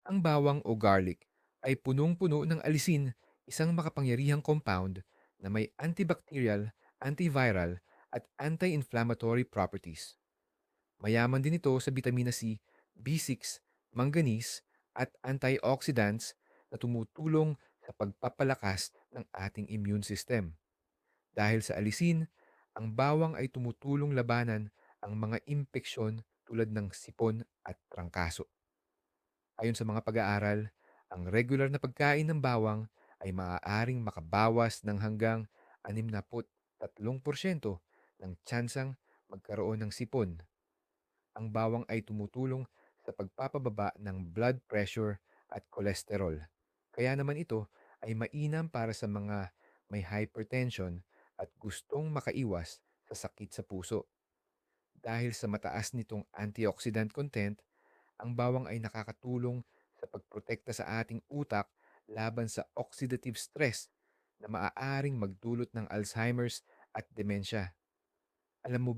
Ang bawang o garlic ay punong-puno ng alisin, isang makapangyarihang compound na may antibacterial, antiviral, at anti-inflammatory properties. Mayaman din ito sa vitamina C, B6, manganese, at antioxidants na tumutulong sa pagpapalakas ng ating immune system. Dahil sa alisin, ang bawang ay tumutulong labanan ang mga impeksyon tulad ng sipon at trangkaso. Ayon sa mga pag-aaral, ang regular na pagkain ng bawang ay maaaring makabawas ng hanggang 63% ng tsansang magkaroon ng sipon. Ang bawang ay tumutulong sa pagpapababa ng blood pressure at cholesterol. Kaya naman ito ay mainam para sa mga may hypertension at gustong makaiwas sa sakit sa puso. Dahil sa mataas nitong antioxidant content, ang bawang ay nakakatulong sa pagprotekta sa ating utak laban sa oxidative stress na maaaring magdulot ng Alzheimer's at demensya. Alam mo